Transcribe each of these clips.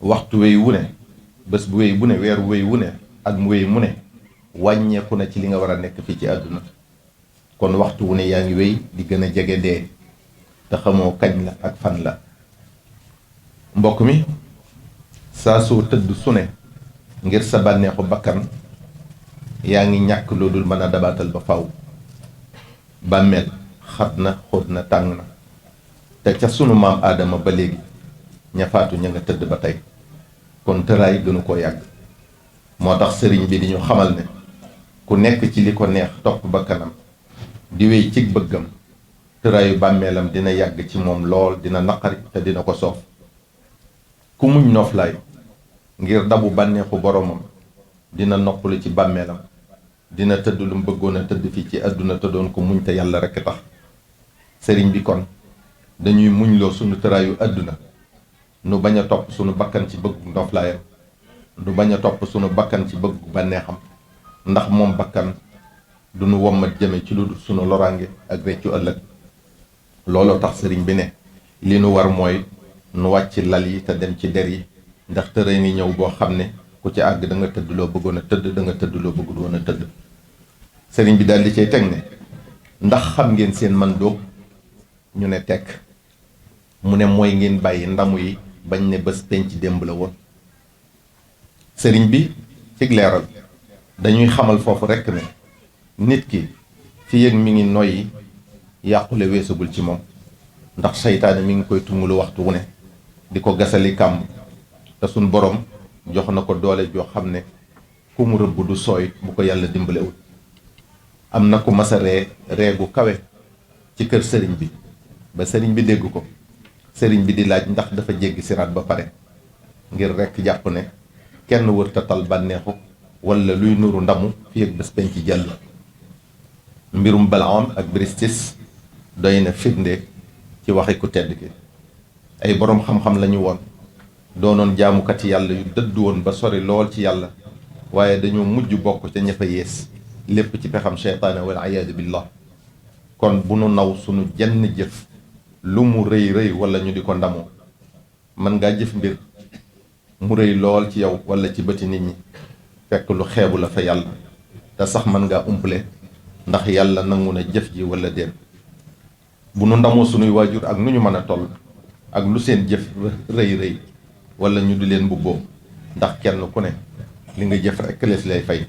waxtu wéy wu ne bés bu wéy bu ne weer wéy wu ne at mu wéy mu ne wàññeeku na ci li nga war a nekk fii ci àdduna kon waxtu wu ne yaa ngi wéy di gën a jege dee te xamoo kañ la ak fan la mbokk mi saa soo tëdd su ne ngir sa bànneexu bakkan yaa ngi ñàkk loo dul mën a dabaatal ba faw bàmmeel xat na xóot na tàng na te ca sunu maam aadama ba léegi ña faatu ña nga tëdd ba tey kon tëraay gënu koo yàgg moo tax sëriñ bi di ñu xamal ne ku nekk ci li ko neex topp bakkanam di wéy cig bëggam tëraayu bàmmeelam dina yàgg ci moom lool dina naqari te dina ko soof ku muñ nooflaay ngir dabu bànneexu boromam dina noppalu ci bàmmeelam dina tëdd lu mu bëggoon a tëdd fii ci àdduna te doon ko muñ te yàlla rekk tax sëriñ bi kon dañuy muñloo sunu tëraayu àdduna nu bañ a topp sunu bakkan ci bëggu nooflaayam nu bañ a topp sunu bakkan ci bëggu bànneexam ndax moom bakkan du nu wommat jëme ci lu dul sunu loraange ak réccu ëllëg looloo tax sëriñ bi ne li nu war mooy nu wàcc lal yi te dem ci der yi ndax tëray ni ñëw boo xam ne ku ci àgg da nga tëdd loo bëggoon a tëdd da nga tëdd loo bëggul woon a tëdd sëriñ bi daal di cay teg ne ndax xam ngeen seen man doog ñu ne tekk mu ne mooy ngeen bàyyi ndamu yi bañ ne bés penc démb la woon sëriñ bi ci leeral dañuy xamal foofu rekk ne nit ki fi yëg mi ngi noyyi yàqule weesagul ci moom ndax seytaane mi ngi koy tungulu waxtu wu ne di ko gasali kàmb te suñ borom jox na ko doole joo xam ne ku mu rëbb du sooy bu ko yàlla dimbalewul am na ku masa reegu kawe ci kër sëriñ bi ba sëriñ bi dégg ko sëriñ bi di laaj ndax dafa jéggi siraat ba pare ngir rekk jàpp ne kenn wërta tal bànneexu walla luy nuru ndamu fi ak bés penc ci jàll mbirum Balaam ak Biristis doy na firnde ci waxi ku tedd ki ay boroom xam-xam lañu woon doonoon jaamukati yàlla yu dëdd woon ba sori lool ci yàlla waaye dañoo mujj bokk ca ña fa yées lépp ci pexam seytaane wal iyaadu billah kon bu nu naw sunu jenn jëf lu mu rëy rëy wala ñu di ko ndamoo mën ngaa jëf mbir mu rëy lool ci yow wala ci bëti nit ñi fekk lu xeebu la fa yàlla te sax mën ngaa umpale ndax yàlla nangu na jëf ji wala déet bu nu ndamoo sunuy waajur ak nu ñu mën a toll ak lu seen jëf rëy rëy wala ñu di leen mbubboo ndax kenn ku ne li nga jëf rekk lees lay fay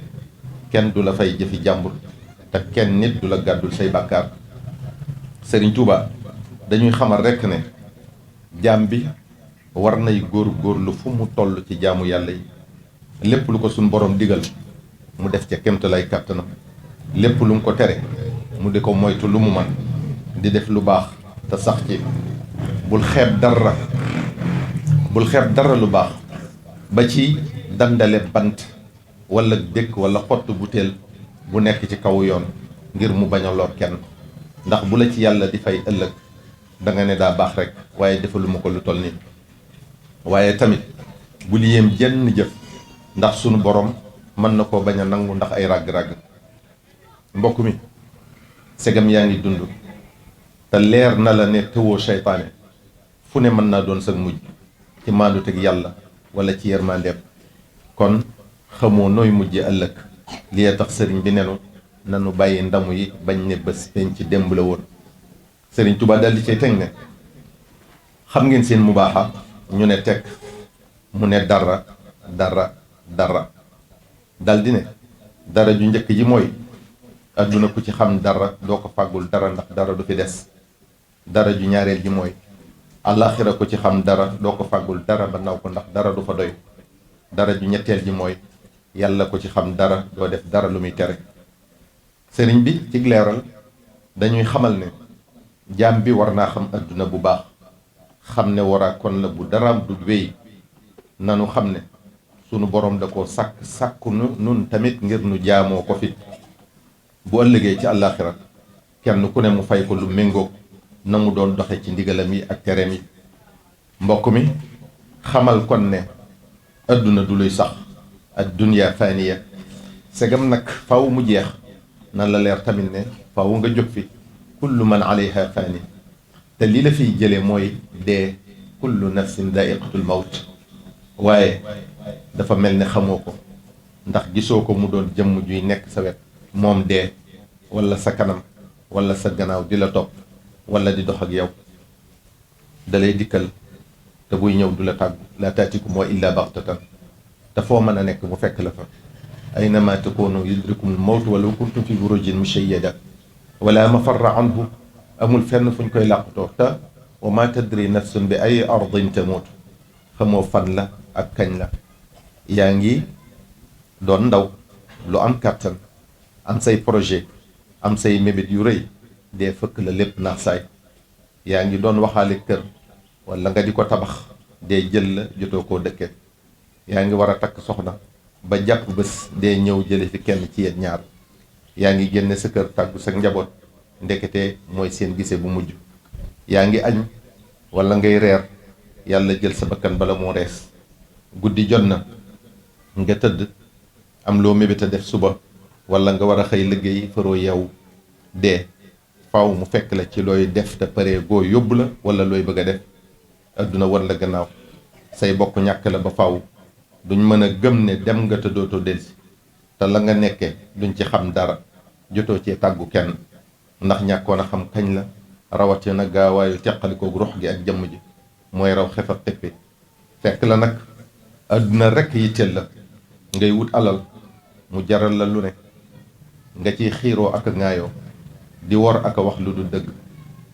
kenn du la fay jëfi jàmbur te kenn nit du la gàddul say bàkkaar Sëriñ Tuuba dañuy xamal rekk ne jaam bi war nay góorlu fu mu toll ci jaamu yàlla yi lépp lu ko suñ borom digal mu def ca kémtalay kàttanam lépp lu mu ko tere mu di ko moytu lu mu man di def lu baax te sax ci bul xeeb dara lu baax ba ci dandale bant wala dëkk wala xott butéel bu nekk ci kawu yoon ngir mu bañ a lor kenn ndax bu la ci yàlla di fay ëllëg da nga ne daa baax rek waaye defaluma ko lu toll nii waaye tamit bul yéem jenn jëf ndax sunu borom mën na koo bañ a nangu ndax ay ràgg-ràgg mbokk mi segam yaa ngi dund te leer na la ne tëwoo seytaane fu ne mën naa doon sag mujj ci maanduteg yàlla wala ci yërmandeem kon xamoo nooy mujje ëllëg li tax sëriñ bi nenu nanu bàyyi ndamu yi bañ ne bés penc ci démb la woon sëriñ Tuubaa daldi cay teg ne xam ngeen seen mubaaxa ñu ne tekk mu ne dara daldi ne dara ju njëkk ji mooy adduna ku ci xam dara doo ko fàggul dara ndax dara du fi des dara ju ñaareel ji mooy àllaaxira ku ci xam dara doo ko fàggul dara ba naw ko ndax dara du fa doy dara ju ñetteel ji mooy yàlla ku ci xam dara doo def dara lu muy tere sëriñ bi ci leeral dañuy xamal ne jaam bi war naa xam adduna bu baax xam ne wara kon la bu daraam du wéy nanu xam ne sunu borom da koo sàkku nun tamit ngir nu jaamoo ko fit bu ëllëgee ci àllaaxira kenn ku ne mu fay ko lu méngoog na mu doon doxe ci ndigalam yi ak tereem yi mbokk mi xamal kon ne adduna du luy sax ad dunya faniya segam nag faw mu jeex na la leer tamit ne faw nga jóg fi kullu man alayha fani te li la fiy jële mooy dee kullu nafsin daiqatul mawt waaye dafa mel ni xamoo ko ndax gisoo ko mu doon jëmm juy nekk sa wet moom dee wala sa kanam wala sa gannaaw di la topp wala di dox ak yow dalay dikkal te buy ñëw du la tàggu laa taatikum wa illa baxtatan te foo mën a nekk mu fekk la fa aynama takunu yudrikumul mawtu walaw kuntum fi burujin mushayyada wala mafarra anhu amul fenn fuñ koy làqutoo te wa ma tadri nafsun bi ay ardin tamut xamoo fan la ak kañ la yaa ngi doon ndaw lu am kàttan am say projet am say mébét yu rëy dee fëkk la lépp naax saay yaa ngi doon waxaale kër wala nga di ko tabax dee jël la jotoo koo dëkke yaa ngi war a takk soxna ba jàpp bés dee ñëw jële fi kenn ci yéen ñaar yaa ngi génne sa kër tàggu sa njaboot ndekete mooy seen gise bu mujj yaa ngi añ wala ngay reer yàlla jël sa bakkan bala moo rees guddi jot na nga tëdd am loo mébét a def suba wala nga war a xëy liggéey faroo yow dee faaw mu fekk la ci looy def te pare goo yóbbu la wala looy bëgg a def adduna wan la gannaaw say bokk ñàkk la ba faaw duñ mën a gëm ne dem nga te dootoo delsi te la nga nekke duñ ci xam dara jotoo cee tàggu kenn ndax ñàkkoon a xam kañ la rawatina gaawaayu teqalikoog ruux gi ak jëmm ji mooy raw xef ak xippi fekk la nag adduna rekk yitteel la ngay wut alal mu jaral la lu ne nga ciy xiiroo ak a ŋaayoo di wor ak a wax lu du dëgg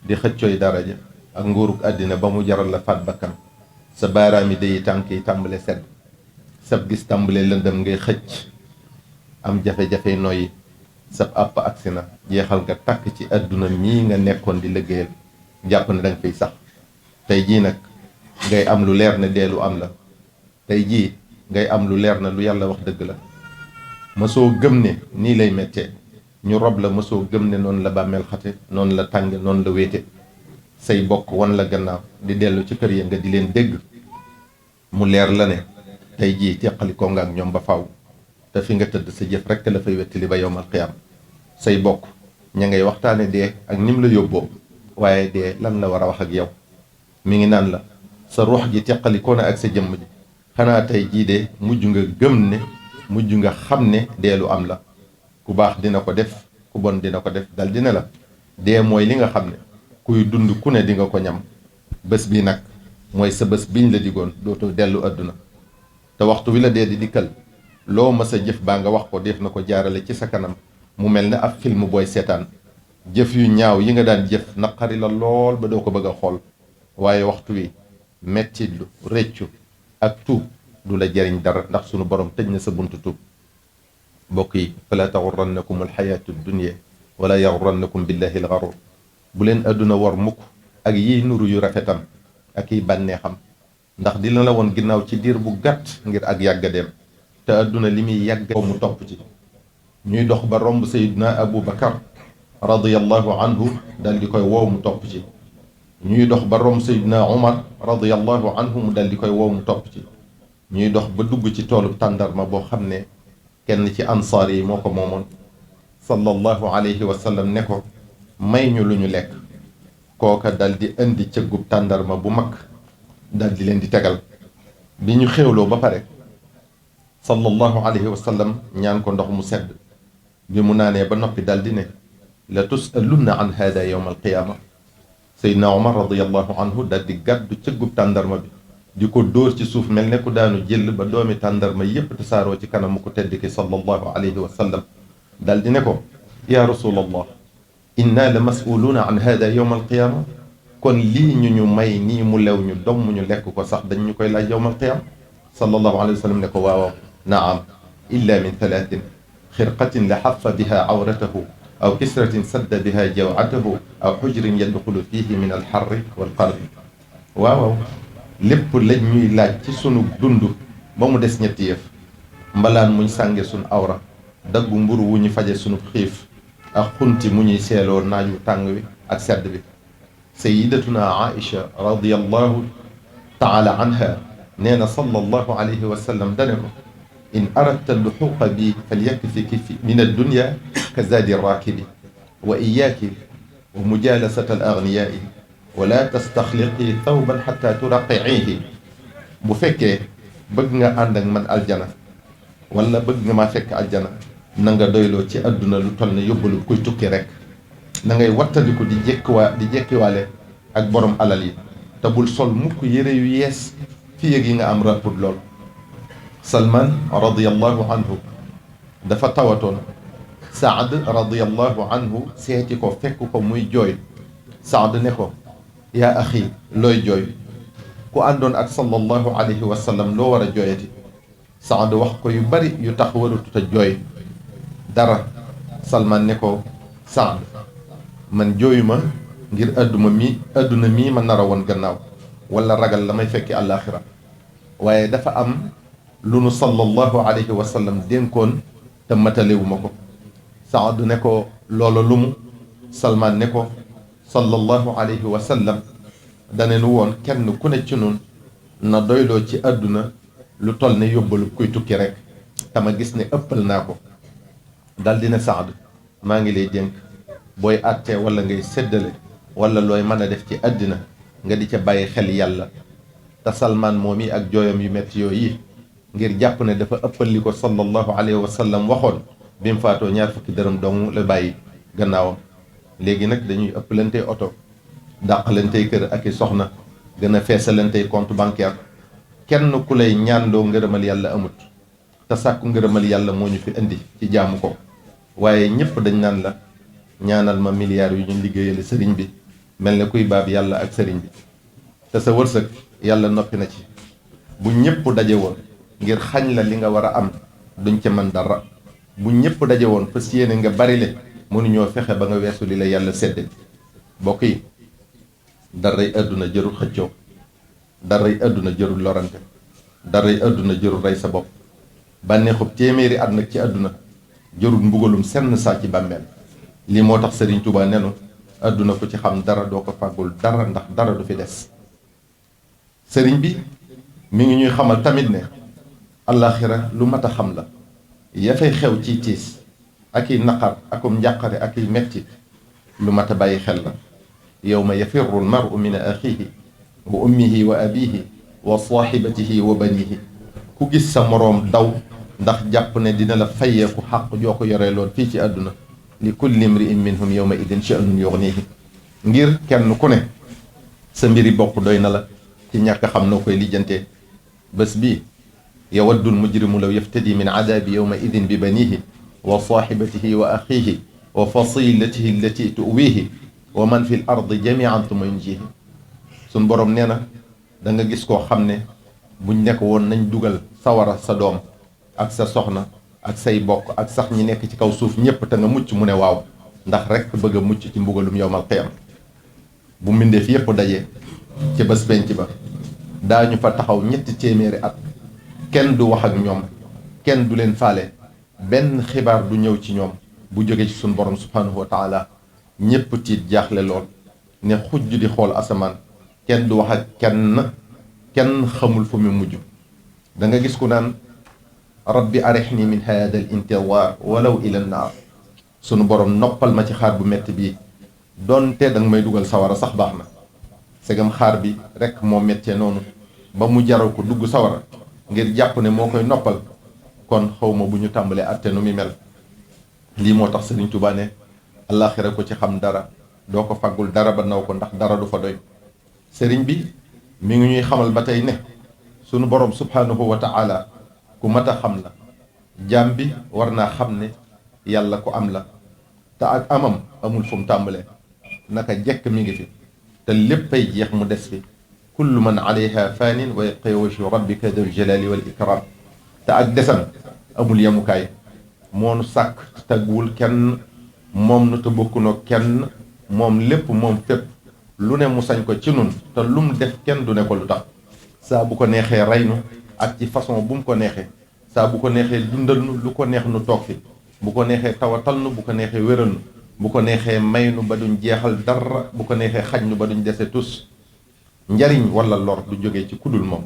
di xëccooy daraja ak nguurug àddina ba mu jaral la faat bakkan sa baaraami day tànk yi tàmbale sedd sab gis tàmbale lëndëm ngay xëcc am jafe-jafe noyyi sab àpp agsi na jeexal nga tàkk ci àdduna mii nga nekkoon di liggéeyal jàpp ne danga fiy sax tey jii nag ngay am lu leer ne dee lu am la tey jii ngay am lu leer na lu yàlla wax dëgg la mësoo gëm ne nii lay mettee ñu rob la mësoo gëm ne noonu la bàmmeel xate noonu la tàng noonu la wéete say bokk wan la gannaaw di dellu ci kër ya nga di leen dégg mu leer la ne tey jii teqalikoo nga ak ñoom ba faw te fi nga tëdd sa jëf rekk la fay wettali ba yowmal qiyaam say bokk ña ngay waxtaane dee ak nim la yóbboo waaye dee lan la war a wax ak yow mi ngi naan la sa ruux ji teqalikoo na ak sa jëmm ji xanaa tey jii de mujj nga gëm ne mujj nga xam ne dee lu am la ku baax dina ko def ku bon dina ko def dal dina la dee mooy li nga xam ne kuy dund ku ne di nga ko ñam bés bi nag mooy sa bés biñ la digoon dootoo dellu àdduna te waxtu wi la dee di dikkal loo mës a jëf baa nga wax ko def na ko jaarale ci sa kanam mu mel ne ab film booy seetaan jëf yu ñaaw yi nga daan jëf naqari la lool ba doo ko bëgg a xool waaye waxtu wi metti lu réccu ak tuub du la jariñ dara ndax sunu borom tëj na sa buntu tuub mbokk yi fala taxurrannakum alxayaatu dunya wala yaxurrannakum billahi alxarur bu leen àdduna war mukk ak yiy nuru yu rafetam ak yiy bànneexam ndax dina la woon ginnaaw ci diir bu gàtt ngir ak yàggadeem te àdduna li muy yàgg mu topp ci ñuy dox ba romb sayiduna abu bakar radiyallahu anhu dal di koy woow mu topp ci ñuy dox ba romb sayiduna umar radiyallahu anhu mu dal di koy woow mu topp ci ñuy dox ba dugg ci toolu tàndarma boo xam ne kenn ci ansaar yi moo ko moomoon sallallahu alayhi wa sallam ne ko may ñu lu ñu lekk kooka dal di indi cëggub tàndarma bu mag dal di leen di tegal bi ñu xéwloo ba pare sallallahu alayhi wa sallam ñaan ko ndox mu sedd bi mu naanee ba noppi dal di ne la tusalunna an hada yawma alqiyaama Seydina Omar radiyallahu anhu dal di gàddu cëggub tàndarma bi di ko dóor ci suuf mel ne ku daanu jël ba doomi tàndarma yépp tasaaroo ci kanam mu ko tedd ki sallallahu alayhi wa sallam dal di ne ko ya rasulallah inna la mas'uluuna an hada yawma alqiyaama kon lii ñu may nii mu lew ñu domm ñu lekk ko sax dañ ñu koy laaj yawma alqiyaama sallallahu alayhi wa sallam ne ko waaw naam illa min thalathin xirqatin la xafa biha awratahu aw kisratin sadda biha jawatahu aw xujrin yadxulu fihi min alxarri walqarbi waaw lépp lañ ñuy laaj ci sunu dund ba mu des ñetti yëf mbalaan muñ sànge sunu awra daggu mburu wu ñu faje sunu xiif ak xunti mu ñuy seeloo naaju tàng wi ak sedd bi sayidatuna aïcha radiyallahu taala anha nee na sallallahu alayhi wa sallam dane ko in aradta luxuqa bi falyakfiki min addunya ka zaadi raakibi wa iyaaki wa mujalasata al agniyaai wala tastaxliqi thawban xata turaqiihi bu fekkee bëgg nga ànd ak man aljana wala bëgg nga maa fekk aljana na nga doyloo ci àdduna lu toll ne yóbbalu kuy tukki rek na ngay wattandiku di jekkiwaale ak borom alal yi te bul sol mukk yére yu yees fii ak yi nga am rapport lool. Salman radiyallahu anhu dafa tawatoon Saad radiyallahu anhu seeti ko fekk ko muy jooy. Saad ne ko yaa axi looy jooy ku àndoon ak sallallahu alayhi wa sallam loo war a jooyati. Saad wax ko yu bari yu tax warutut a jooy dara. Salman ne ko Saad man jooyuma ngir àdduna mii ma nar a woon gannaaw wala ragal la may fekki àllaaxira waaye dafa am lu nu sallallahu alayhi wa sallam dénkoon te matalewuma ko. Saad ne ko loola lu mu. Salman ne ko sallallahu alayhi wa sallam dane nu woon kenn ku ne ci nun na doyloo ci àdduna lu toll ne yóbbalu kuy tukki rek te ma gis ne ëppal naa ko. dal dina Saad maa ngi lay dénk booy àttee wala ngay séddale wala looy mën a def ci àddina nga di ca bàyyi xel yàlla. te Salman moom yi ak jooyam yu metti yooyu ngir jàpp ne dafa ëppal li ko sallallahu alayhi wa sallam waxoon bi mu faatoo 20 dërëm dong la bàyyi gannaawam. léegi nag dañuy ëppalantey oto dàqalantey kër ak i soxna gën a feesalantey compte bancaire kenn ku lay ñaandoo ngërëmal yàlla amut te sàkku ngërëmal yàlla moo ñu fi indi ci jaamu ko waaye ñëpp dañ naan la ñaanal ma milliards yu ñu liggéeyale sëriñ bi mel ne kuy baab yàlla ak sëriñ bi te sa wërsëg yàlla noppi na ci. bu ñëpp daje woon ngir xañ la li nga war a am duñ ca mën dara. bu ñëpp daje woon fas yéene nga bari le mënuñoo fexe ba nga weesu li la yàlla sedde. bokk yi daray àdduna jërul xëccoo daray àdduna jërul lorante daray àdduna jërul rey sa bopp bànneexub téeméeri at nag ci àdduna jërul mbugalum senn saa ci bàmmeel. lii moo tax Sëriñ Tuubaa nenu àdduna ku ci xam dara doo ko fàggul dara ndax dara du fi des. sëriñ bi mi ngi ñuy xamal tamit ne àllaaxira lu mat a xam la ya fay xew ci tiis ak i naqar akum njàqare ak i metti lu mat a bàyyi xel la. yawma yafirru almaru min axiihi wa ummihi wa abiihi wa saaxibatihi wa baniihi ku gis sa moroom daw ndax jàpp ne dina la fayeeku xaq joo ko yoree loon fii ci àdduna. li kulli imri'in minhum yawma idin sha'nun yughnihi ngir kenn ku ne sa mbiri bopp doy na la ci ñàkk xam noo koy lijjantee. bés bii yawaddu almujrimu law yaftadi min adaabi yawma idin bi baniihi wa saaxibatihi wa axiihi wa fasilatihi allati tuwiihi wa man fi l ardi jamian tuma yunjihi. suñ borom nee na da nga gis koo xam ne buñ nekk woon nañ dugal sawara sa doom ak sa soxna ak say bokk ak sax ñi nekk ci kaw suuf ñëpp te nga mucc mu ne waaw ndax rek bëgg a mucc ci mbugalum yowmal qiyam. bu mbindeef yépp daje ci bés penc ba daañu fa taxaw 300 at kenn du wax ak ñoom kenn du leen faale benn xibaar du ñëw ci ñoom bu jóge ci suñ borom subhanahu wa taala. ñëpp tiit jaaxle lool ne xujj di xool asamaan kenn du wax ak kenn xamul fu mu mujj. da nga gis ku naan rabbi arihni min hada al intiwaar walaw ila naar. sunu borom noppal ma ci xaar bu metti bii doonte danga may dugal sawara sax baax na. segam xaar bi rek moo méttee noonu ba mu jaral ko dugg sawara ngir jàpp ne moo koy noppal kon xawma bu ñu tàmbalee atte nu muy mel. lii moo tax Sëriñ Tuubaa ne àllaaxira ko ci xam dara doo ko faggul dara ba naw ko ndax dara du fa doy. sëriñ bi mi ngi ñuy xamal ba tey ne sunu borom subhanahu wa ta'ala ku mat a xam la. jaam bi war naa xam ne yàlla ku am la te ak amam amul fu mu tàmbalee naka jekk mi ngi fi te léppay jeex mu des fi. kullu man alayha fanin wa yabqa wajhu rabbika dul jalali wal ikram. te ak desam amul yemukaay moo nu sàkk tagwul kenn moom nu te bokkunoo kenn moom lépp moom fépp lu ne mu sañ ko ci nun te lu mu def kenn du ne ko lu tax. saa bu ko neexee rey nu ak ci façon bu mu ko neexee. saa bu ko neexee dundal nu lu ko neex nu toog fi. bu ko neexee tawatal nu bu ko neexee wéral nu bu ko neexee may nu ba duñ jeexal dara bu ko neexee xaj nu ba duñ dese tus. njariñ wala lor du jógee ci kudul moom.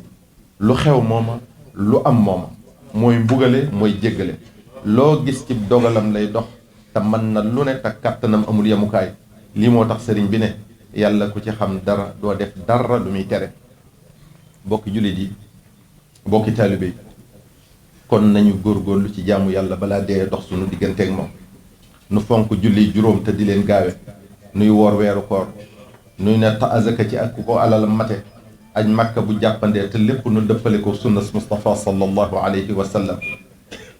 lu xew mooma lu am mooma mooy mbugale mooy jéggale. loo gis ci dogalam lay dox te mën na lu ne te kàttanam amul yemukaay. lii moo tax sëriñ bi ne yàlla ku ci xam dara doo def dara lu muy tere. bokki jullit yi mbokki taalibe yi kon nañu góorgóorlu ci jaamu yàlla balaa dee dox sunu digganteeg moom nu fonk julli juróom te di leen gaawe nuy woor weeru koor nuy natt azaka ci ak ko alalam mate aj makka bu jàppandee te lépp nu dëppale ko sunnas Mustafa sallallahu alayhi wa sallam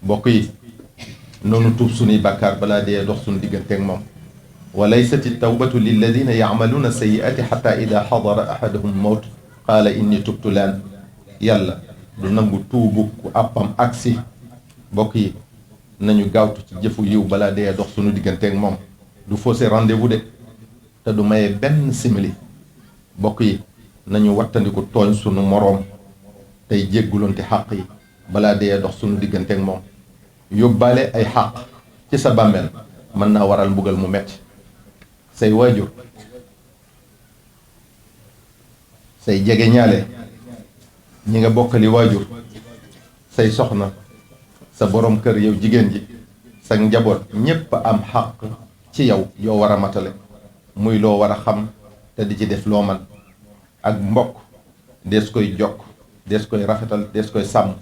mbokk yi noonu tuub sunuy bàkkaar balaa dee dox sunu digganteeg moom wa laysati tawbatu lilladina yacmaluuna sayi'ati xata ida xadara ahadahum mawt qaala inni tubtu laan yàlla du nangu tuubu ku àppam agsi mbokk yi nañu gaawtu ci jëfu yiw balaa dee dox sunu digganteeg moom du faussé rendez-vous de te du maye benn simili mbokk yi nañu wattandiku tooñ sunu moroom tey jéggulonte xàq yi balaa dee dox sunu digganteeg moom yóbbaale ay xàq ci sa bàmmeel mën naa waral mbugal mu metti say waajur say jege ñaale ñi nga bokkali waajur say soxna sa borom kër yow jigéen ji sa njaboot ñépp am xàq ci yow yoo war a matale muy loo war a xam te di ci def loo man ak mbokk dees koy jokk dees koy rafetal dees koy sàmm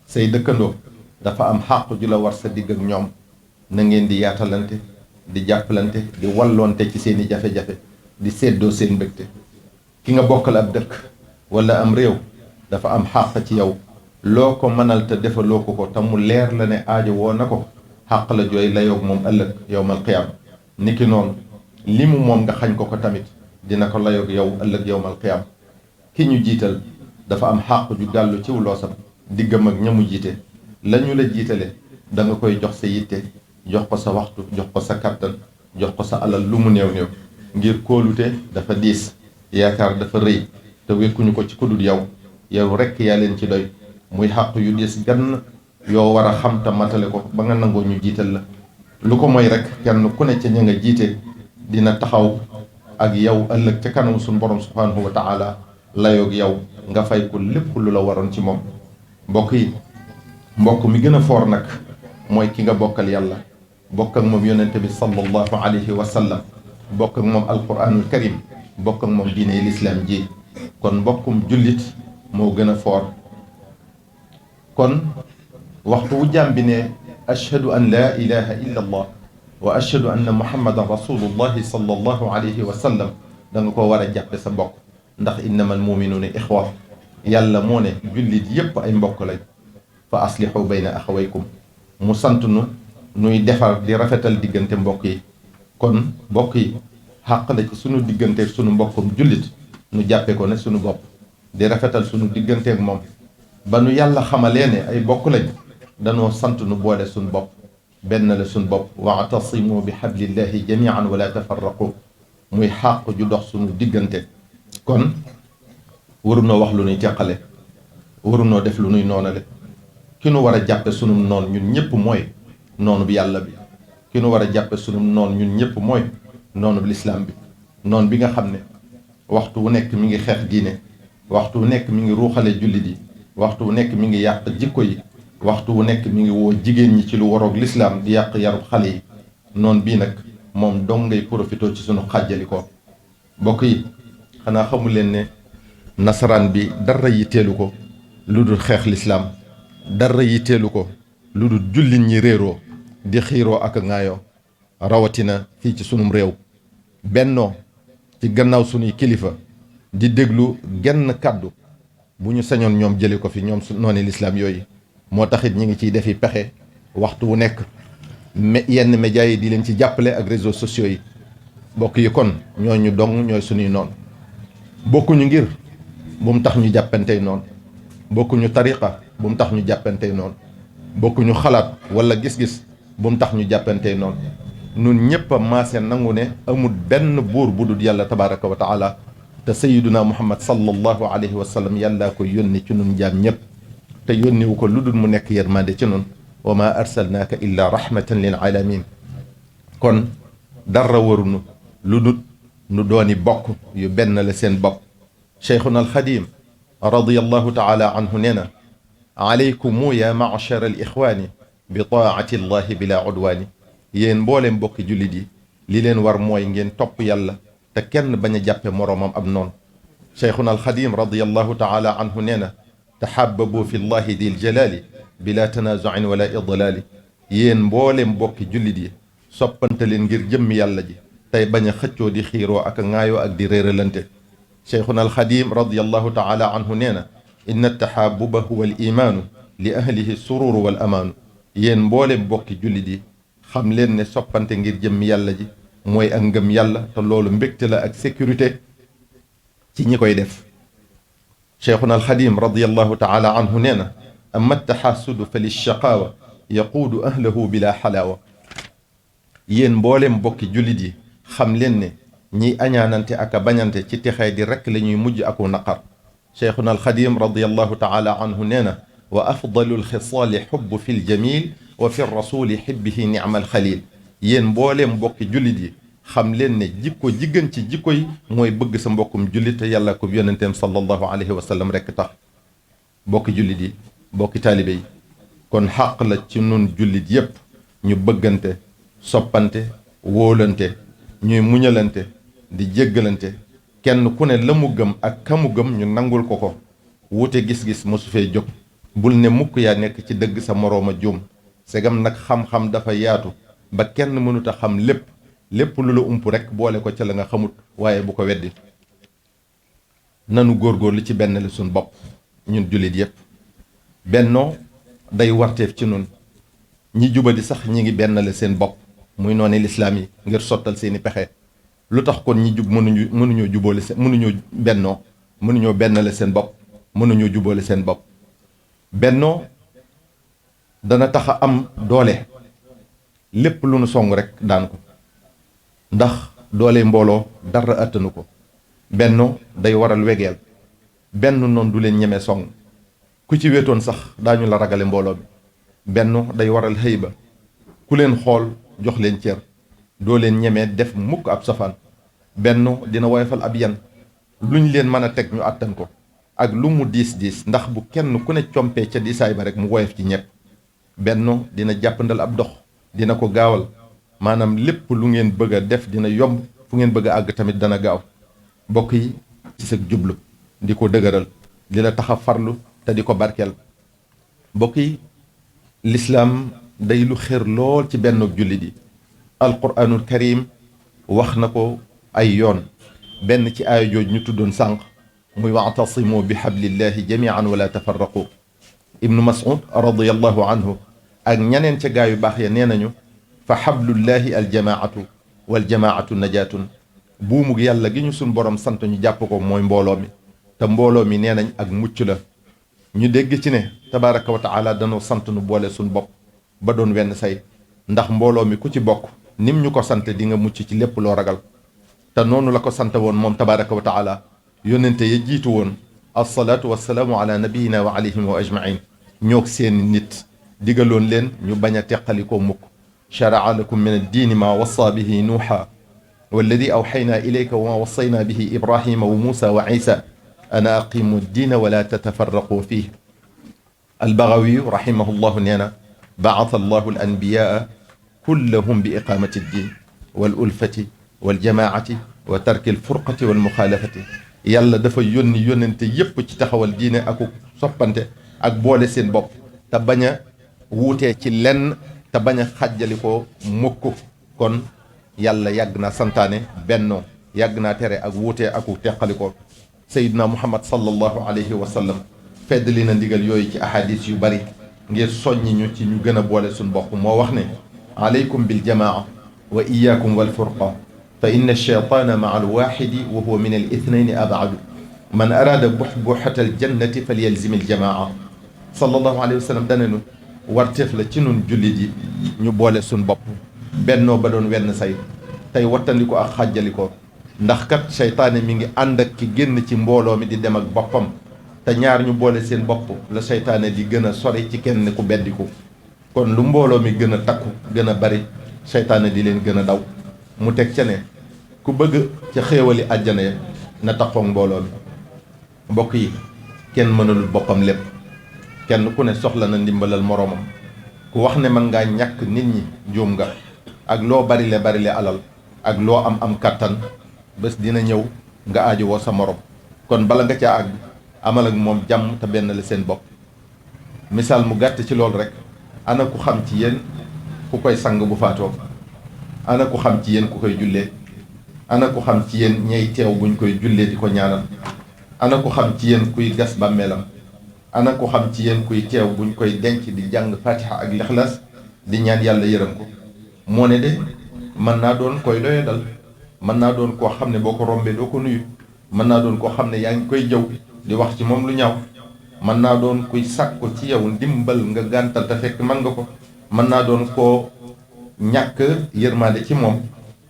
say dëkkandoo dafa am xàq ju la war sa digg ak ñoom na ngeen di yaatalante di jàppalante di walloonte ci seeni jafe-jafe di séddoo seen mbégte ki nga bokkal ab dëkk wala am réew dafa am xàq ci yow loo ko mënal te defaloo ko te mu leer la ne aajo woo na ko xàq la jooy layoog moom ëllëg yowmal qiyaam niki noonu li mu moom nga xañ ko tamit dina ko layoog yow ëllëg yowmal qiyaam ki ñu jiital dafa am xàq ju gàllu ciw loosam diggam ak ñamu jiite la ñu la jiitale da nga koy jox sa yitte jox ko sa waxtu jox ko sa kattan jox ko sa alal lu mu néew néew ngir kóolute dafa diis yaakaar dafa rëy te wekkuñu ko ci kudul yow rekk yaa leen ci doy muy xàq yu diis gann yoo war a xam te matale ko ba nga nangoo ñu jiital la lu ko mooy rek kenn ku ne ca ña nga jiite dina taxaw ak yow ëllëg ca kanam suñu borom subhanahu wa taala layoog yow nga fay ko lépp lu la waroon ci moom mbokk yi mbokk mi gën a foor nag mooy ki nga bokkal yàlla bokk ak moom yonente bi sallallahu alayhi wa sallam bokk ak moom alquranul karim bokk ak moom diine lislaam ji kon mbokkum jullit moo gën a foor kon waxtu wu jaam bi ne ashhadu an laa ilaha illa allah wa ashhadu anna muhammadan rasulullahi sallallahu alayhi wa sallam da nga ko war a jàppe sa mbokk ndax innama almuminuuna ixwa yàlla moo ne jullit yépp ay mbokk lañ fa aslihu bayna axawaykum mu sant nu nuy defar di rafetal diggante mbokk yi kon mbokk yi xàq la ci sunu diggante sunu mbokkum jullit nu jàppe ko ne sunu bopp di rafetal sunu digganteeg moom ba nu yàlla xamalee ne ay bokk lañ danoo sant nu boole sunu bopp benn la sunu bopp wa'tasimu bi hablillahi jami'an wala tafarraqu muy xàq ju dox sunu diggante kon warunoo wax lu nuy teqale warunoo def lu nuy noonale ki nu war a jàppe sunu noon ñun ñëpp mooy noonu bi yàlla bi ki nu war a jàppe sunu noon ñun ñëpp mooy noonu bi lislaam bi noon bi nga xam ne waxtu wu nekk mi ngi xeex diine waxtu wu nekk mi ngi ruuxale jullit yi waxtu wu nekk mi ngi yàq jikko yi waxtu wu nekk mi ngi woo jigéen ñi ci lu waroog lislaam di yàq yarub xale yi noon bii nag moom dong ngay profité ci sunu xàjjali ko mbokk yi xanaa xamu leen ne nasaraan bi dara yitteelu ko lu dul xeex lislaam dara yitteelu ko lu dul jullit ñi réeroo di xiiroo ak ŋaayoo rawatina fii ci sunum réew bennoo ci gannaaw sunuy kilifa di déglu genn kàddu bu ñu sañoon ñoom jële ko fi ñoom su noonu lislaam yooyu moo taxit ñi ngi ciy defi pexe waxtu wu nekk yenn médias yi di leen ci jàppale ak réseaux sociaux yi bokk yi kon ñooñu dong ñooy sunuy noonu bokkuñu ngir bu mu tax ñu jàppantey noonu bokkuñu tariqa bu mu tax ñu jàppantey noonu bokkuñu xalaat wala gis-gis bu mu tax ñu jàppantey noonu nun ñëpp a maase nangu ne amul benn buur bu dul yàlla tabaraka wa taala te sayiduna muhammad sallallahu alayhi wa sallam yàllaa ko yónni ci nun jaam ñëpp te yónniwu ko lu dul mu nekk yërmande ci nun wa ma arsalnaaka illa rahmatan lil alamin kon dara warunu lu dul nu dooni bokk yu benn la seen bopp cheikhuna alxadim radiallahu taala anhu nee na alaykumu ya machara al ixwaani bi taati llahi bila udwaani yéen mbooleem bokki jullit yi li leen war mooy ngeen topp yàlla te kenn bañ a jàppe moroomam ab noonu cheikhuna alxadim radiallahu taala anhu nee na taxaababu fi llahi dil jalaali bila tanaazuin wala idlaali yéen mboolem bokki jullit yi soppante leen ngir jëmm yàlla ji tey bañ a xëccoo di xiiroo ak a ŋaayoo ak di réeralante cheikhuna alxadim radiallahu taala anhu nee na inna taxaabuba huwa al imaanu li ahlihi sururu wal amaanu yéen mboolem bokki jullit yi xam leen ne soppante ngir jëmm yàlla ji mooy ak ngëm yàlla te loolu mbégte la ak sécurité ci ñi koy def cheikhuna alxadim radiallahu taala anhu nee na amma taxaasudu fa lilchaqaawa yaquudu ahlahu bila xalaawa yéen mboolem bokki jullit yi xam leen ne ñiy añaanante ak a bañante ci texee di rekk la ñuy mujj aku naqar cheikhuna alxadim radiallahu taala anhu nee na wa afdalu alxisaali xubbu fi ljamil wa fi rasuli xibbihi nicma alxalil yéen mbooleem mbokki jullit yi xam leen ne jikko ji gën ci jikko yi mooy bëgg sa mbokkum jullit te yàlla ko yonenteem sallallahu alayhi wa sallam rekk tax bokki jullit yi bokki taalibe yi kon xàq la ci nun jullit yépp ñu bëggante soppante wóolante ñuy muñalante di jéggalante kenn ku ne la mu gëm ak ka mu gëm ñu nangul ko ko wuute gis-gis mosu fee jóg bul ne mukk yaa nekk ci dëgg sa morooma juum segam nag xam-xam dafa yaatu ba kenn mënut a xam lépp lu la ump rekk boole ko ca la nga xamut waaye bu ko weddi nanu góorgóorlu ci benn la suñ bopp ñun jullit yépp bennoo day warteef ci nun ñi jubadi sax ñi ngi benn la seen bopp muy noonu lislaam yi ngir sottal seeni pexe lu tax kon ñi jub mënuñoo jubóole seen mënuñoo bennoo mënuñoo benn la seen bopp mënuñoo jubóole seen bopp bennoo dana tax a am doole lépp lu nu song rek daan ko ndax doole mbooloo dara attanu ko bennoo day waral wegeel benn noonu du leen ñeme song ku ci wetoon sax daañu la ragale mbooloo bi bennoo day waral xëy ba ku leen xool jox leen cër doo leen ñemee def mukk ab safaan bennoo dina woyofal ab yan luñ leen mën a teg ñu àttan ko ak lu mu diis ndax bu kenn ku ne compee ca diisaay ba rek mu woyof ci ñepp bennoo dina jàppandal ab dox dina ko gaawal maanaam lépp lu ngeen bëgg a def dina yomb fu ngeen bëgg a àgg tamit dana gaaw mbokk yi ci sa jublu di ko dëgëral di la tax a farlu te di ko barkeel mbokk yi lislaam day lu xër lool ci benn jullit yi alquranul karim wax na ko ay yoon benn ci aaya jooj ñu tuddoon sànq muy wa'tasimu bi hablillahi jamian wala tafarraqu ibnu mas'ud radiyallahu anhu ak ñeneen ca gaa yu baax ya nee nañu fa hablullahi aljamaatu waljamaatu najaatun buumug yàlla gi ñu suñ borom sant ñu jàpp ko mooy mbooloo mi te mbooloo mi nee nañ ak mucc la ñu dégg ci ne tabaraka wa taala danoo sant nu boole suñ bopp ba doon wenn say ndax mbooloo mi ku ci bokk nim ñu ko sant di nga mucc ci lépp loo ragal te noonu la ko sant woon moom tabaraka wa taala yónnente ya jiitu woon alsalaatu wassalaamu ala nabiyina wa alayhim wa ajmain ñoog seeni nit digaloon leen ñu bañ a teqalikoo mukk sharaa lakum min addiini maa wassa bihi nuuxa walladi awxaynaa ilayka wa maa wassayna bihi ibrahima wa muusa wa isa ana aqimu ddiina wala tatafarraqu fiih albagawiyu rahimahullahu nee na baata allahu alanbiyaa kullahum bi iqaamati ddiin wal ulfati wal jamaacati wa tarki alfurqati wal muxaalafati yàlla dafa yónni yónnente yépp ci taxawal diine aku soppante ak boole seen bopp te bañ a wuutee ci lenn te bañ a xàjjalikoo mukk kon yàlla yàgg naa santaane bennoo yàgg naa tere ak wuutee aku teqalikoo sayidna muhammad sallallahu alayhi wa sallam feddali na ndigal yooyu ci ahadis yu bari ngir soññi ñu ci ñu gën a boole suñ bopp moo wax ne alaykum bil jamaa wa iyaakum wal furqa fa inna alcheytaana maa alwaxidi wa huwa min al ithnayni abadu man araada buxbuxata aljannati falyalzim aljamaa sallallahu alayhi wa sallam danenu warteef la ci nun jullit yi ñu boole suñ bopp bennoo ba doon wenn say tey wattandiko ak xàjjalikoo ndax kat seytaane mi ngi ànd ak ki génn ci mbooloo mi di dem ak boppam te ñaar ñu boole seen bopp la seytaane di gën a sori ci kenn ku beddiku kon lu mbooloo mi gën a takku gën a bari seytaane di leen gën a daw mu teg ca ne ku bëgg ca xéewali àjjana ya na takkoog mbooloo mi mbokk yi kenn mënalul boppam lépp kenn ku ne soxla na ndimbalal moroomam ku wax ne mën ngaa ñàkk nit ñi juum nga ak loo barile alal ak loo am kàttan bés dina ñëw nga aajowoo sa morom kon bala nga ca àgg amal ak moom jàmm te benn la seen bopp. misaal mu gàtt ci loolu rek, ana ku xam ci yéen ku koy sang bu faatoo? ana ku xam ci yéen ku koy jullee? ana ku xam ci yéen ñey teew buñ koy jullee di ko ñaanal? ana ku xam ci yéen kuy gas bàmmeelam? ana ku xam ci yéen kuy teew buñ koy denc di jàng fatiha ak lixlaas di ñaan yàlla yërëm ko? moo ne de mën naa doon koy doye dal, mën naa doon koo xam ne boo ko rombee doo ko nuyu, mën naa doon koo xam ne yaa ngi koy jëw di wax ci moom lu ñaaw, mën naa doon kuy sàkku ci yow ndimbal nga gàntal te fekk mën nga ko, mën naa doon koo ñàkk yërmaande ci moom,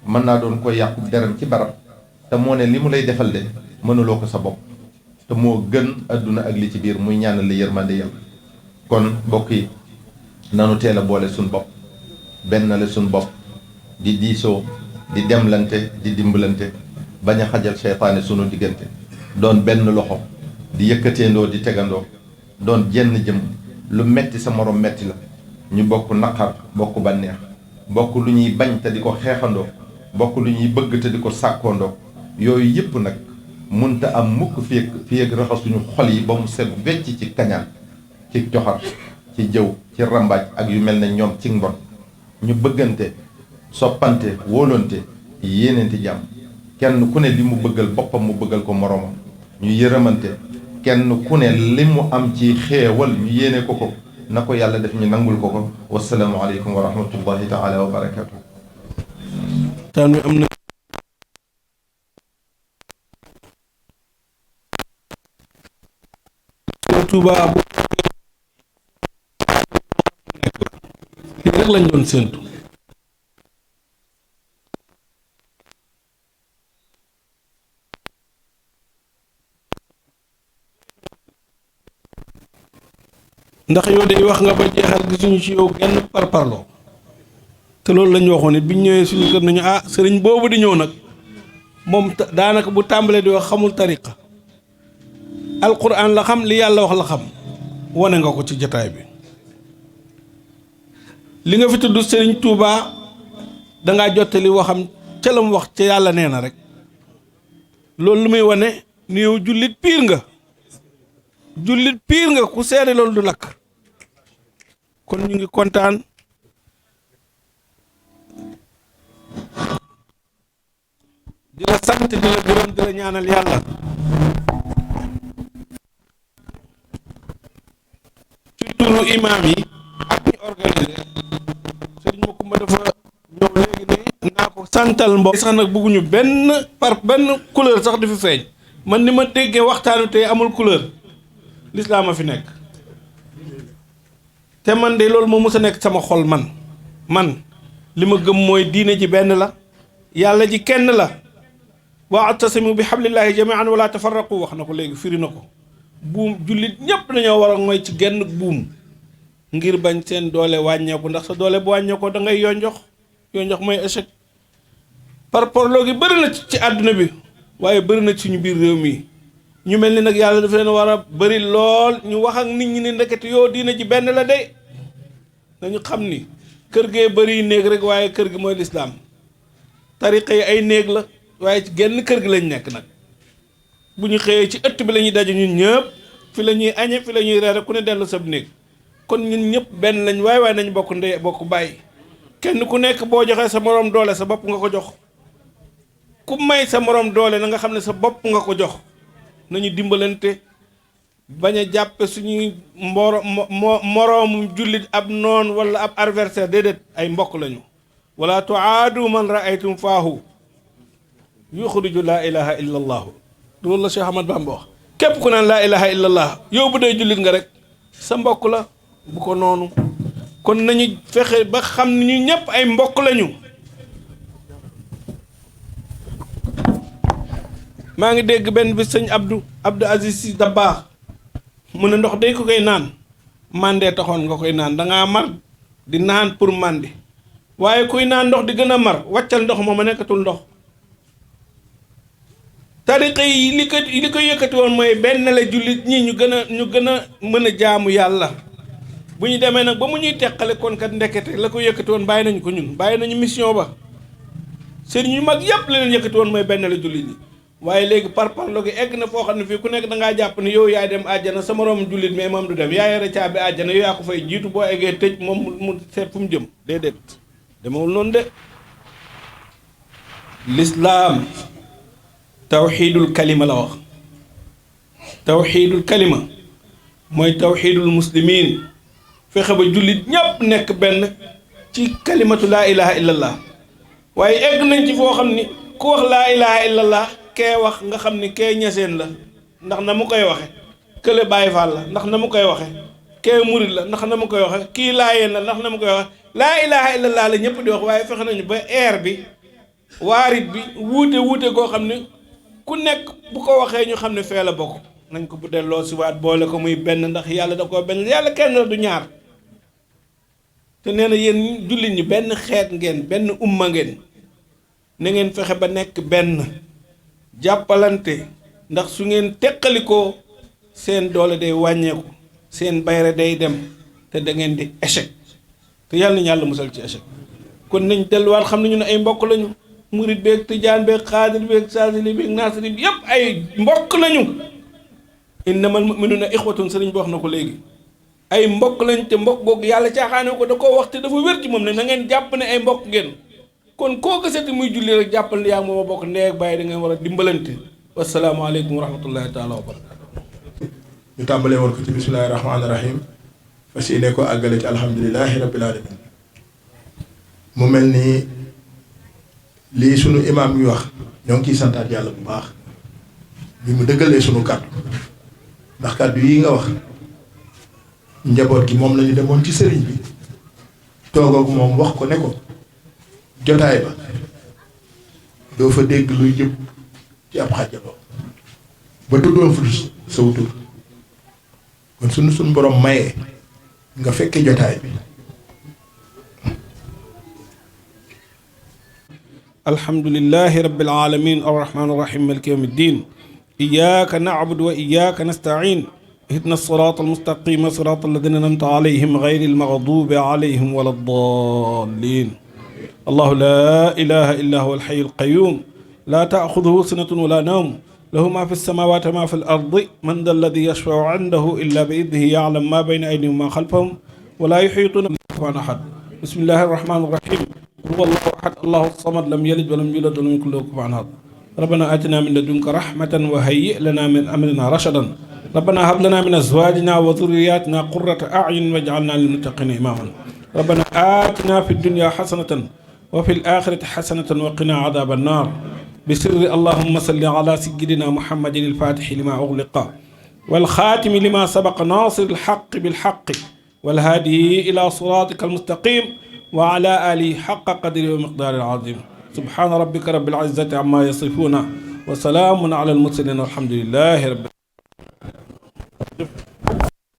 mën naa doon ko yàqu deram ci barab. te moo ne li mu lay defal de mënuloo ko sa bopp, te moo gën adduna ak li ci biir, muy ñaanal la yërmaande yàlla. kon mbokk yi nanu teel a boole suñ bopp, benn la suñ bopp, di diisoo, di demlante, di dimbalante, bañ a xajal seytaane sunu diggante, doon benn loxo, di yëkkateendoo di tegandoo, doon jenn jëm. lu metti sa morom metti la, ñu bokk naqar, bokk bànneex, bokk lu ñuy bañ te di ko xeexandoo, bokk lu ñuy bëgg te di ko sàkkoondoo. yooyu yëpp nag munta am mukk fii ak raxasuñu xol yi ba mu set wecc ci kañaan, ci coxar, ci jëw, ci rambaaj ak yu mel ne ñoom ci mbon. ñu bëggante, soppante, wóolonte, yéeneenti jàmm, kenn ku ne li mu bëggal boppam mu bëggal ko moromam. ñu yërëmante, kenn ku ne li mu am ci xéewal ñu yéene ko ko, na ko yàlla def ñu nangul ko ko. wasalaamu aleykum wa rahmatullahi taala wa barakatuh. taan wi am na Tuuba bu lii rek lañ doon séentu. ndax yow day wax nga ba jeexal gisuñu ci yow genn parparloo te loolu lañu waxoon it biñ ñëwee suñu kër nañu sëriñ boobu di ñëw nag moom daanaka bu tàmbalee di wax xamul tariqa, alquran la xam, li yàlla wax la xam. wane nga ko ci jataay bi. li nga fi tudd sëriñ Touba dangaa jottali waxam ca la mu wax ca yàlla nee na rek. loolu lu muy wane ni yow jullit piir nga, jullit piir nga, ku seede loolu du lakk. kon ñu ngi kontaan di la sant, di la gërëm, di la ñaanal yàlla. ci turu imaam yi ak ñi organisé sëriñ Makumba dafa ñëw léegi ne naa ko santal mbokk sax nag bëgguñu benn couleur sax di fi feeñ. man ni ma déggee waxtaanu tey amul couleur, lislaam a fi nekk. te man de loolu moo mës a nekk sama xol. man li ma gëm mooy diine ji benn la, yàlla ji kenn la. wa'tasimu bi hablillahi jami'an wala tafarraqu, wax na ko léegi, firi na ko. buum jullit ñépp dañoo war a ngoy ci genn buum ngir bañ seen doole wàññeeku, ndax sa doole bu wàññeekoo da ngay yonjox mooy échec. par parloo gi bëri na ci àdduna bi, waaye bëri na ci suñu biir réew mi. ñu mel ni nag yàlla dafa leen war a bëri lool, ñu wax ak nit ñi ni ndekete yoo diina ji benn la de. nañu xam ni kër gee bëri néeg rek, waaye kër gi mooy lislaam. tariqa yi ay néeg la, waaye ci genn kër gi lañ nekk nag. bu ñu xëyee ci ëtt bi la ñuy daje ñun ñëpp, fi la ñuy añe, fi la ñuy reere, ku ne dellu sab néeg. kon ñun ñëpp benn lañ, waaye nañu bokk ndey bokk bàyyi. kenn ku nekk boo joxee sa moroom doole sa bopp nga ko jox. ku may sa moroom doole na nga xam ne sa bopp nga ko jox. nañu dimbalante, bañ a jàppe suñuy moroomu jullit ab noon wala ab adversaire. déedéet, ay mbokk lañu. wala tuaadu man raaytum faahu yuxriju laa ilaha illa allaahu. loolu la Cheikh Ahmad Bamba wax. képp ku naan laa ilaha illa allah, yow bu dee jullit nga rek sa mbokk la, bu ko noonu. kon nañu fexe ba xam ni ñu ñëpp ay mbokk lañu. maa ngi dégg benn bi sëñ Abdou Aziz Sy Dabakh mu ne ndox day ko koy naan mandee taxoon nga koy naan, dangaa mar di naan pour mandi, waaye kuy naan ndox di gën a mar, wàccal ndox moom a nekkatul ndox. tariqa yi li ko yëkkati woon mooy benn la jullit ñi ñu gën a mën a jaamu yàlla. bu ñu demee nag ba mu ñuy teqale kon kat ndekete la ko yëkkati woon bàyyi nañu ko ñun, bàyyi nañu mission ba. sëriñ yu mag yëpp la leen yëkkati woon mooy benn la jullit ñi. waaye léegi parparlo gi egg na foo xam ne fii ku nekk da ngaa jàpp ne yow yaay dem àjjana sa moroom jullit mais moom du dem yaa yore caabi àjjana yow yaa ko fay jiitu boo eggee tëj moom mu seet fu mu jëm déedéet demewul noonu de. lislaam tawxiidul kalima la wax tawxiidul kalima mooy tawxiidul muslimiin fexe ba jullit ñépp nekk benn ci kalimatu laa ilaha illallah waaye egg nañ ci foo xam ni ku wax laa ilaha illallah kee wax nga xam ni kee ñeseen la ndax na mu koy waxe kële Baay Faal la ndax na mu koy waxe kee murit la ndax na mu koy waxe kii laayeen la ndax na mu koy waxe laa ilaha illallah la ñëpp di wax waaye fexe nañu ba air bi waarit bi wuute koo xam ne ku nekk bu ko waxee ñu xam ne fee la bokk nañ ko bu delloo si waat boole ko muy benn ndax yàlla da koo benn yàlla kenn la du ñaar te nee na yéen jullit ñi benn xeet ngeen benn umma ngeen na ngeen fexe ba nekk benn jàppalante ndax su ngeen teqalikoo seen doole day wàññeeku seen bayre day dem te da ngeen di échec te yàlla nañu yàlla musal ci échec kon nañ delluwaat xam ne ñu ne ay mbokk lañu murit beeg tijaan beeg xaadir beeg saasili beeg naasiri bi yépp ay mbokk lañu innamal mu'minuuna ixwatun sëriñ bi wax na ko léegi ay mbokk lañ te mbokk googu yàlla caaxaane ko da koo wax te dafa wér ci moom ne na ngeen jàpp ne ay mbokk ngeen kon koo gisati muy julli rek jàppal ne yaa moom a bokk ndey ak bàyyi da ngeen war a dimbalante wasalaamaaleykum wa rahmatullahi taala wa barakatu ñu tàmbalee woon ko ci bismillahi rahmaani rahim fas yéene ko àggale ci alhamdulilahi rabbil alamin mu mel ni lii sunu imaam yi wax ñoo ngi ciy santaat yàlla bu baax bi mu dëggalee sunu kàddu ndax kàddu yi nga wax njaboot gi moom lañu demoon ci sëriñ bi toog ak moom wax ko ne ko jotaay ba doo fa dégg luy jëm ci ab xàjjaloo ba tuddoon fu saw tur kon sunu borom mayee nga fekke jotaay bi alhamdulillahi rabbil alamin arrahman arrahim maliki yawmi ddin iyyaka na'budu wa iyyaka nasta'in ihdina as-sirata al-mustaqima sirata alladhina an'amta alayhim ghayril maghdubi alayhim wala ddallin الله لا إله إلا هو الحي القيوم لا تأخذه سنة ولا نوم له ما في السماوات وما في الأرض من ذا الذي يشفع عنده إلا بإذنه يعلم ما بين أيديهم وما خلفهم ولا يحيطون بكفوا أحد بسم الله الرحمن الرحيم هو الله أحد الله الصمد لم يلد ولم يولد ولم يكن له كفوا أحد ربنا آتنا من لدنك رحمة وهيئ لنا من أمرنا رشدا ربنا هب لنا من أزواجنا وذرياتنا قرة أعين واجعلنا للمتقين إماما ربنا آتنا في الدنيا حسنة وفي الآخرة حسنة وقنا عذاب النار بسر اللهم صل على سيدنا محمد الفاتح لما أغلق والخاتم لما سبق ناصر الحق بالحق والهادي إلى صراطك المستقيم وعلى آله حق قدره ومقدار العظيم سبحان ربك رب العزة عما يصفون وسلام على المرسلين والحمد لله رب